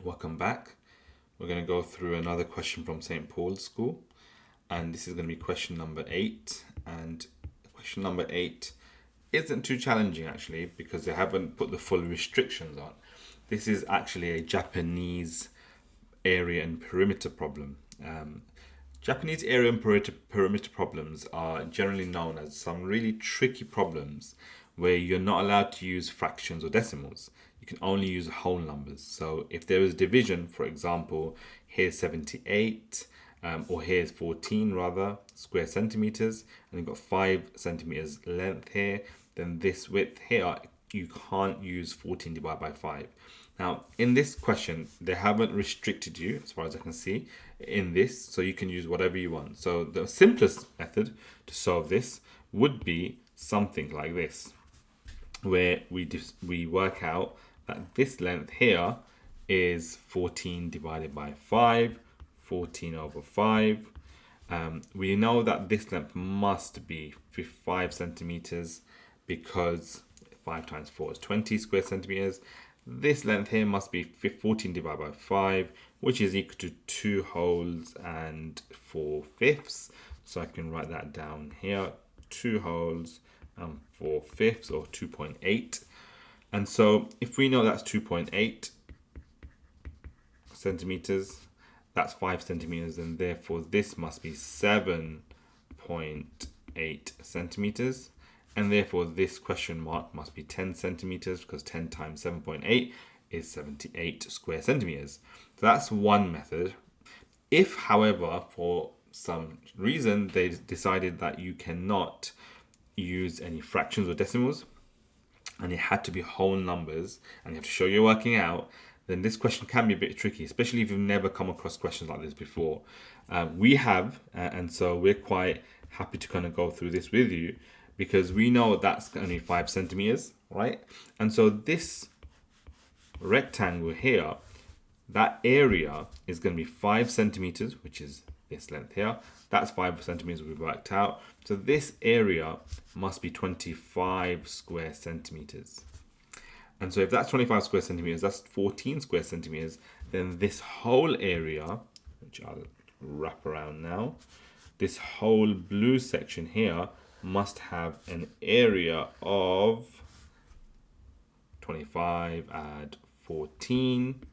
Welcome back. We're going to go through another question from St. Paul's School, and this is going to be question number 8. And question number 8 isn't too challenging actually because they haven't put the full restrictions on. This is actually a Japanese area and perimeter problem. Japanese area and perimeter problems are generally known as some really tricky problems where you're not allowed to use fractions or decimals. You can only use whole numbers. So if there is division, for example, here's 78, or here's 14 rather, square centimeters, and you've got 5 centimeters length here, then this width here, you can't use 14 divided by 5. Now, in this question, they haven't restricted you, as far as I can see, in this, so you can use whatever you want. So the simplest method to solve this would be something like this, where we work out that this length here is 14 divided by 5, 14 over 5. We know that this length must be 5 centimeters because 5 times 4 is 20 square centimeters. This length here must be 14 divided by 5, which is equal to 2 wholes and 4 fifths. So I can write that down here, 2 wholes and 4 fifths, or 2.8. And so if we know that's 2.8 centimeters, that's 5 centimeters, and therefore this must be 7.8 centimeters. And therefore this question mark must be 10 centimeters because 10 times 7.8 is 78 square centimeters. So that's one method. If, however, for some reason they decided that you cannot use any fractions or decimals and it had to be whole numbers and you have to show you're working out, then this question can be a bit tricky, especially if you've never come across questions like this before. We have, and so we're quite happy to kind of go through this with you because we know that's only 5 centimeters, right? And so this rectangle here, that area is going to be 5 centimeters, which is this length here. That's 5 centimeters we've worked out. So this area must be 25 square centimeters. And so if that's 25 square centimeters, that's 14 square centimeters, then this whole area, which I'll wrap around now, this whole blue section here must have an area of 25 add 14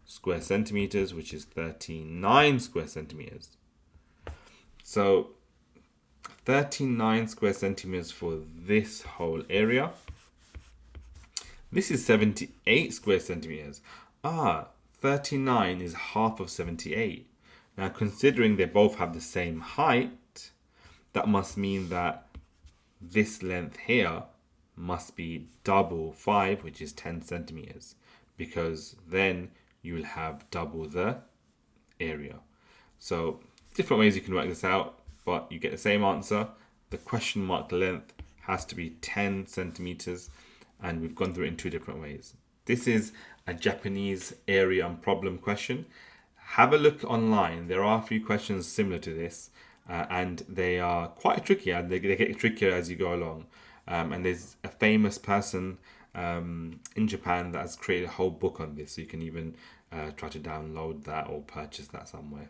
square centimeters, which is 39 square centimeters. So 39 square centimeters for this whole area. This is 78 square centimeters. 39 is half of 78. Now, considering they both have the same height, that must mean that this length here must be double 5, which is 10 centimeters, because then you will have double the area. So different ways you can work this out, but you get the same answer. The question mark length has to be 10 centimeters, and we've gone through it in 2 different ways. This is a Japanese area and problem question. Have a look online. There are a few questions similar to this, and they are quite tricky, and they get trickier as you go along. And there's a famous person in Japan that has created a whole book on this, so you can even try to download that or purchase that somewhere.